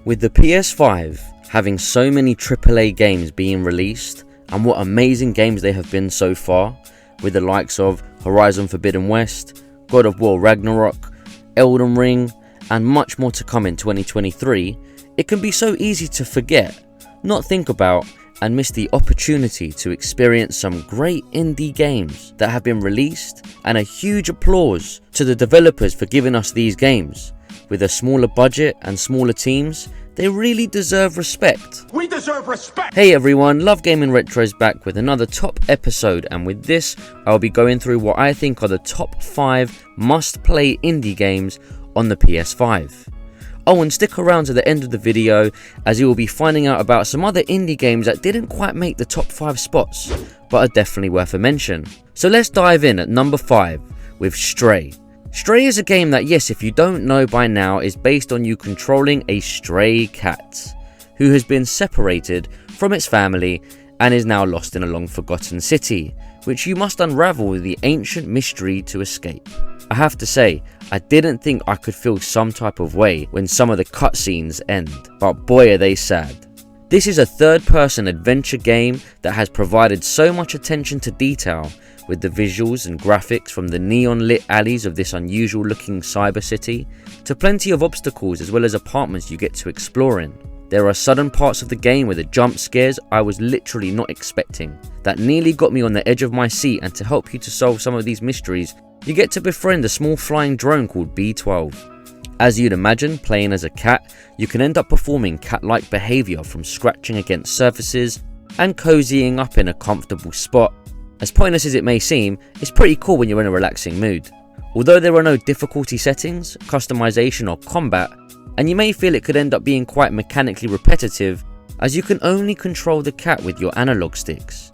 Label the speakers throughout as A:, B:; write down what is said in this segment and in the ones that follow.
A: With the PS5 having so many AAA games being released, and what amazing games they have been so far, with the likes of Horizon Forbidden West, God of War Ragnarok, Elden Ring, and much more to come in 2023, it can be so easy to forget, not think about, and miss the opportunity to experience some great indie games that have been released, and a huge applause to the developers for giving us these games. With a smaller budget and smaller teams, they really deserve respect.
B: We deserve respect!
A: Hey everyone, Love Gaming Retro's back with another top episode, and with this, I'll be going through what I think are the top 5 must-play indie games on the PS5. Oh, and stick around to the end of the video, as you will be finding out about some other indie games that didn't quite make the top 5 spots, but are definitely worth a mention. So let's dive in at number 5 with Stray. Stray is a game that, yes, if you don't know by now, is based on you controlling a stray cat who has been separated from its family and is now lost in a long forgotten city, which you must unravel with the ancient mystery to escape. I have to say, I didn't think I could feel some type of way when some of the cutscenes end, but boy are they sad. This is a third-person adventure game that has provided so much attention to detail, with the visuals and graphics from the neon-lit alleys of this unusual-looking cyber city, to plenty of obstacles as well as apartments you get to explore in. There are sudden parts of the game with the jump scares I was literally not expecting, that nearly got me on the edge of my seat, and to help you to solve some of these mysteries, you get to befriend a small flying drone called B12. As you'd imagine, playing as a cat, you can end up performing cat-like behaviour from scratching against surfaces and cozying up in a comfortable spot. As pointless as it may seem, it's pretty cool when you're in a relaxing mood. Although there are no difficulty settings, customization or combat, and you may feel it could end up being quite mechanically repetitive, as you can only control the cat with your analog sticks.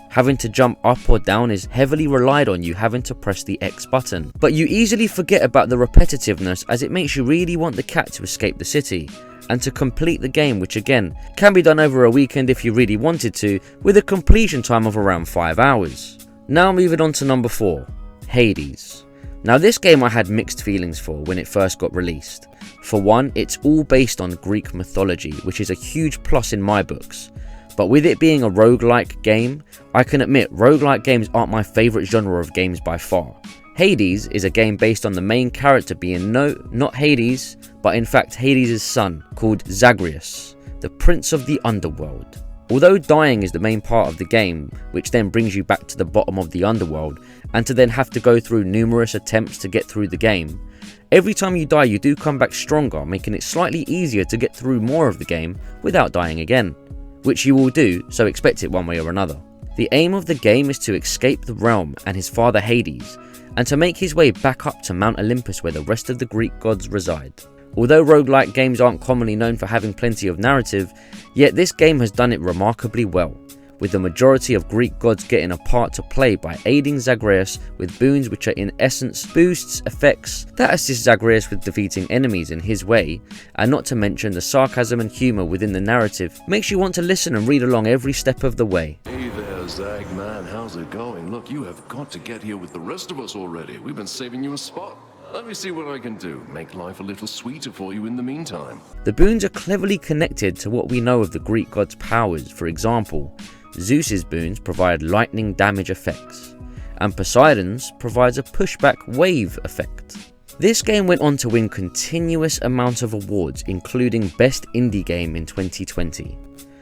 A: Having to jump up or down is heavily relied on you having to press the X button, but you easily forget about the repetitiveness, as it makes you really want the cat to escape the city and to complete the game, which again can be done over a weekend if you really wanted to, with a completion time of around 5 hours. Now moving on to number 4, Hades. Now this game I had mixed feelings for when it first got released. For one, it's all based on Greek mythology, which is a huge plus in my books. But with it being a roguelike game, I can admit roguelike games aren't my favourite genre of games by far. Hades is a game based on the main character being not Hades, but in fact Hades' son, called Zagreus, the Prince of the Underworld. Although dying is the main part of the game, which then brings you back to the bottom of the underworld, and to then have to go through numerous attempts to get through the game, every time you die you do come back stronger, making it slightly easier to get through more of the game without dying again. Which you will do, so expect it one way or another. The aim of the game is to escape the realm and his father Hades, and to make his way back up to Mount Olympus where the rest of the Greek gods reside. Although roguelike games aren't commonly known for having plenty of narrative, yet this game has done it remarkably well, with the majority of Greek gods getting a part to play by aiding Zagreus with boons which are in essence boosts effects that assist Zagreus with defeating enemies in his way, and not to mention the sarcasm and humour within the narrative makes you want to listen and read along every step of the way.
C: Hey there, Zag man, how's it going? Look, you have got to get here with the rest of us already. We've been saving you a spot. Let me see what I can do. Make life a little sweeter for you in the meantime.
A: The boons are cleverly connected to what we know of the Greek gods' powers. For example, Zeus's boons provide lightning damage effects, and Poseidon's provides a pushback wave effect. This game went on to win continuous amounts of awards, including Best Indie Game in 2020.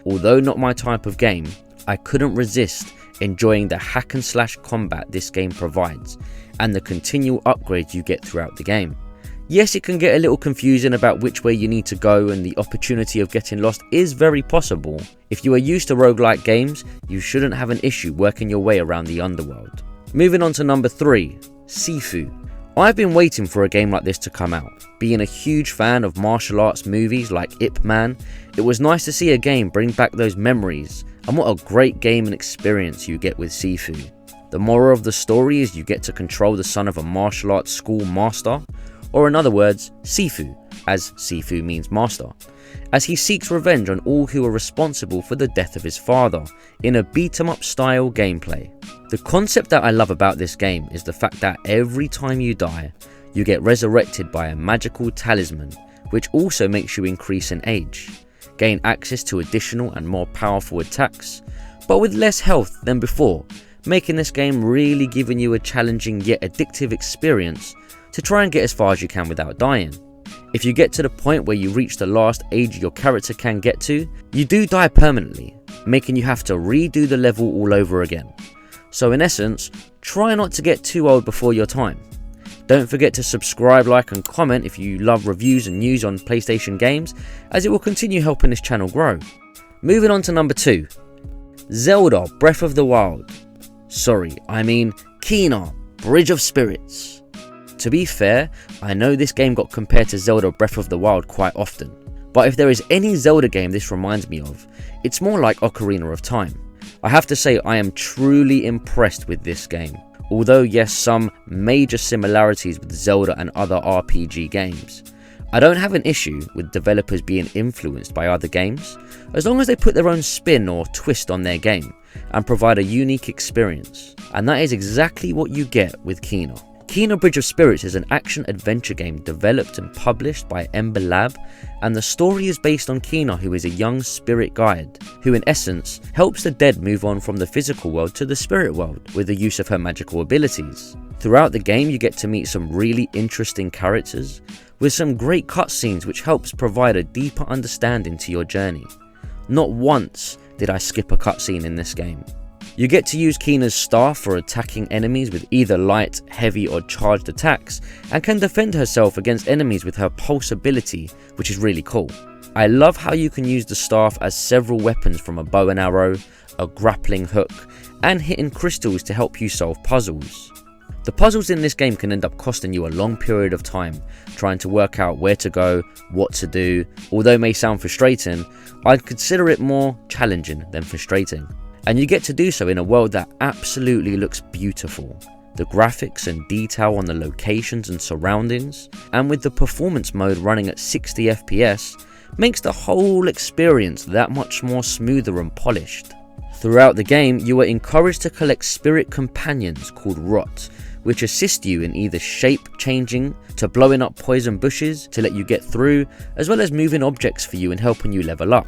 A: Although not my type of game, I couldn't resist enjoying the hack and slash combat this game provides, and the continual upgrades you get throughout the game. Yes, it can get a little confusing about which way you need to go, and the opportunity of getting lost is very possible. If you are used to roguelike games, you shouldn't have an issue working your way around the underworld. Moving on to number 3, Sifu. I've been waiting for a game like this to come out. Being a huge fan of martial arts movies like Ip Man, it was nice to see a game bring back those memories, and what a great game and experience you get with Sifu. The moral of the story is you get to control the son of a martial arts school master, or in other words, Sifu, as Sifu means master, as he seeks revenge on all who are responsible for the death of his father, in a beat-em-up style gameplay. The concept that I love about this game is the fact that every time you die, you get resurrected by a magical talisman, which also makes you increase in age, gain access to additional and more powerful attacks, but with less health than before, making this game really giving you a challenging yet addictive experience to try and get as far as you can without dying. If you get to the point where you reach the last age your character can get to, you do die permanently, making you have to redo the level all over again. So in essence, try not to get too old before your time. Don't forget to subscribe, like and comment if you love reviews and news on PlayStation games, as it will continue helping this channel grow. Moving on to number 2, Zelda Breath of the Wild. Sorry, I mean Kena Bridge of Spirits. To be fair, I know this game got compared to Zelda Breath of the Wild quite often, but if there is any Zelda game this reminds me of, it's more like Ocarina of Time. I have to say I am truly impressed with this game, although yes, some major similarities with Zelda and other RPG games. I don't have an issue with developers being influenced by other games, as long as they put their own spin or twist on their game and provide a unique experience, and that is exactly what you get with Kena. Kena Bridge of Spirits is an action-adventure game developed and published by Ember Lab, and the story is based on Kena, who is a young spirit guide, who in essence helps the dead move on from the physical world to the spirit world with the use of her magical abilities. Throughout the game you get to meet some really interesting characters, with some great cutscenes which helps provide a deeper understanding to your journey. Not once did I skip a cutscene in this game. You get to use Kena's staff for attacking enemies with either light, heavy or charged attacks, and can defend herself against enemies with her pulse ability, which is really cool. I love how you can use the staff as several weapons, from a bow and arrow, a grappling hook, and hitting crystals to help you solve puzzles. The puzzles in this game can end up costing you a long period of time trying to work out where to go, what to do. Although it may sound frustrating, I'd consider it more challenging than frustrating. And you get to do so in a world that absolutely looks beautiful. The graphics and detail on the locations and surroundings, and with the performance mode running at 60 FPS, makes the whole experience that much more smoother and polished. Throughout the game, you are encouraged to collect spirit companions called Rot, which assist you in either shape changing to blowing up poison bushes to let you get through, as well as moving objects for you and helping you level up.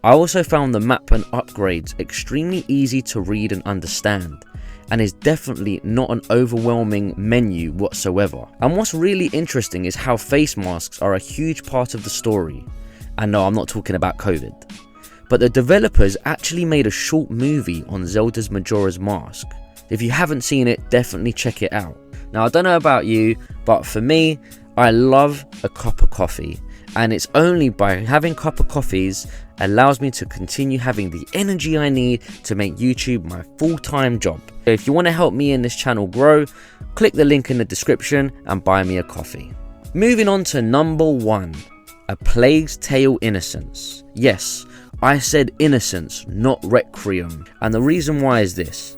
A: I also found the map and upgrades extremely easy to read and understand, and is definitely not an overwhelming menu whatsoever. And what's really interesting is how face masks are a huge part of the story. And no, I'm not talking about COVID. But the developers actually made a short movie on Zelda's Majora's Mask. If you haven't seen it, definitely check it out. Now I don't know about you, but for me, I love a cup of coffee. And it's only by having cup of coffees allows me to continue having the energy I need to make YouTube my full-time job. If you want to help me and this channel grow, click the link in the description and buy me a coffee. Moving on to number 1, A Plague's Tale: Innocence. Yes, I said Innocence, not Requiem, and the reason why is this.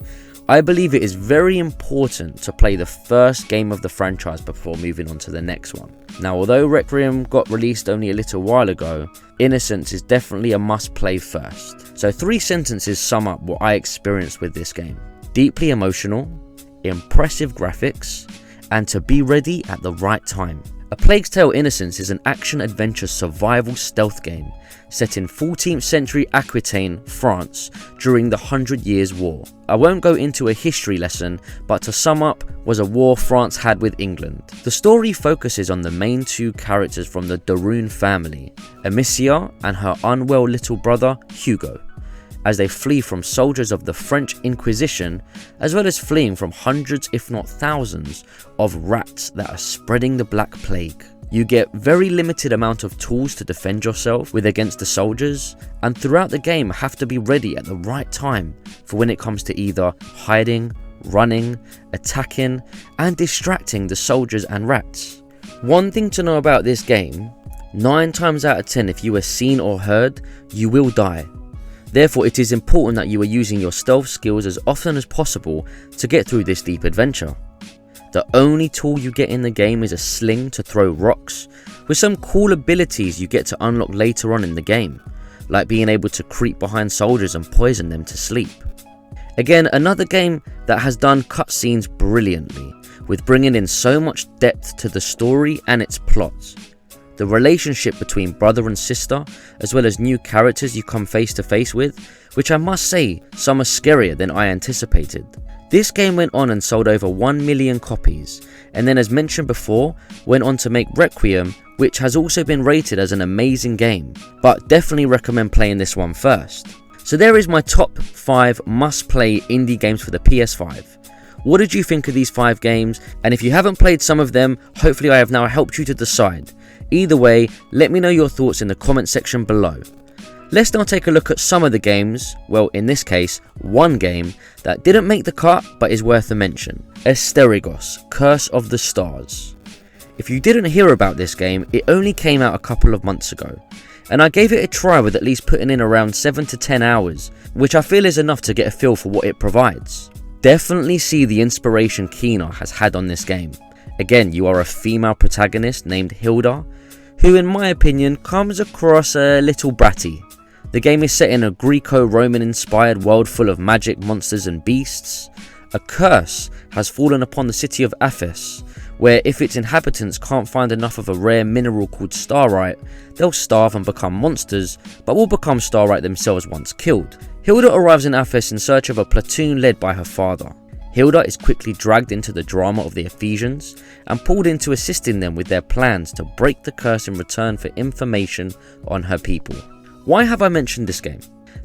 A: I believe it is very important to play the first game of the franchise before moving on to the next one. Now, although Requiem got released only a little while ago, Innocence is definitely a must play first. So 3 sentences sum up what I experienced with this game. Deeply emotional, impressive graphics, and to be ready at the right time. A Plague's Tale: Innocence is an action-adventure survival stealth game set in 14th century Aquitaine, France during the 100 Years' War. I won't go into a history lesson, but to sum up, was a war France had with England. The story focuses on the main 2 characters from the Darun family, Amicia and her unwell little brother Hugo, as they flee from soldiers of the French Inquisition, as well as fleeing from hundreds if not thousands of rats that are spreading the Black Plague. You get very limited amount of tools to defend yourself with against the soldiers, and throughout the game have to be ready at the right time for when it comes to either hiding, running, attacking and distracting the soldiers and rats. One thing to know about this game, 9 times out of 10 if you are seen or heard, you will die. Therefore, it is important that you are using your stealth skills as often as possible to get through this deep adventure. The only tool you get in the game is a sling to throw rocks, with some cool abilities you get to unlock later on in the game, like being able to creep behind soldiers and poison them to sleep. Again, another game that has done cutscenes brilliantly, with bringing in so much depth to the story and its plot. the relationship between brother and sister, as well as new characters you come face to face with, which I must say, some are scarier than I anticipated. This game went on and sold over 1 million copies, and then as mentioned before, went on to make Requiem, which has also been rated as an amazing game, but definitely recommend playing this one first. So there is my top 5 must-play indie games for the PS5. What did you think of these 5 games? And if you haven't played some of them, hopefully I have now helped you to decide. Either way, let me know your thoughts in the comment section below. Let's now take a look at some of the games, well in this case, one game, that didn't make the cut but is worth a mention. Asterigos, Curse of the Stars. If you didn't hear about this game, it only came out a couple of months ago, and I gave it a try with at least putting in around 7 to 10 hours, which I feel is enough to get a feel for what it provides. Definitely see the inspiration Kina has had on this game. Again, you are a female protagonist named Hilda, who in my opinion comes across a little bratty. The game is set in a Greco-Roman inspired world full of magic, monsters and beasts. A curse has fallen upon the city of Athos, where if its inhabitants can't find enough of a rare mineral called starite, they'll starve and become monsters, but will become starite themselves once killed. Hilda arrives in Athos in search of a platoon led by her father. Hilda is quickly dragged into the drama of the Ephesians and pulled into assisting them with their plans to break the curse in return for information on her people. Why have I mentioned this game?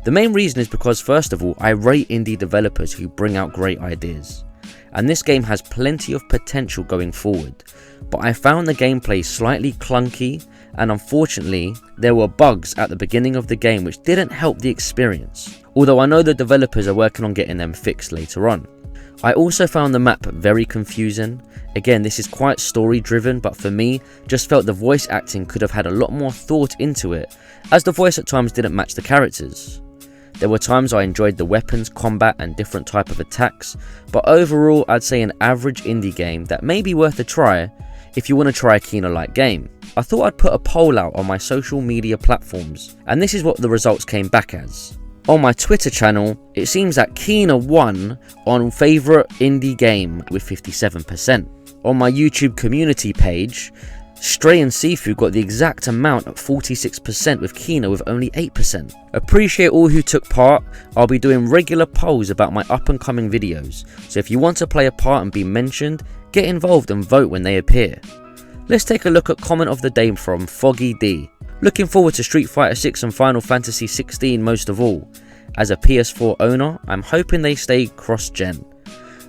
A: The main reason is because first of all, I rate indie developers who bring out great ideas. And this game has plenty of potential going forward, but I found the gameplay slightly clunky, and unfortunately there were bugs at the beginning of the game which didn't help the experience, although I know the developers are working on getting them fixed later on. I also found the map very confusing. Again, this is quite story driven, but for me, just felt the voice acting could have had a lot more thought into it, as the voice at times didn't match the characters. There were times I enjoyed the weapons, combat and different type of attacks, but overall I'd say an average indie game that may be worth a try if you want to try a Kena-like game. I thought I'd put a poll out on my social media platforms, and this is what the results came back as. On my Twitter channel, it seems that Kena won on favourite indie game with 57%. On my YouTube community page, Stray and Sifu got the exact amount at 46%, with Kena with only 8%. Appreciate all who took part. I'll be doing regular polls about my up and coming videos, so if you want to play a part and be mentioned, get involved and vote when they appear. Let's take a look at comment of the day from Foggy D. Looking forward to Street Fighter 6 and Final Fantasy 16 most of all. As a PS4 owner, I'm hoping they stay cross-gen.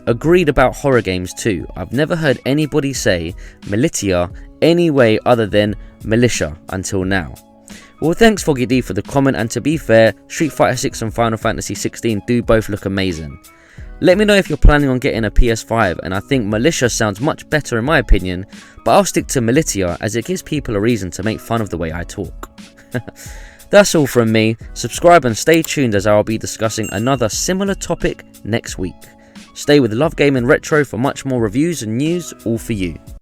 A: Agreed about horror games too. I've never heard anybody say Militia any way other than Militia until now. Well, thanks Foggy D for the comment, and to be fair, Street Fighter 6 and Final Fantasy 16 do both look amazing. Let me know if you're planning on getting a PS5, and I think Militia sounds much better in my opinion, but I'll stick to Militia as it gives people a reason to make fun of the way I talk. That's all from me. Subscribe and stay tuned as I'll be discussing another similar topic next week. Stay with Love Gaming Retro for much more reviews and news, all for you.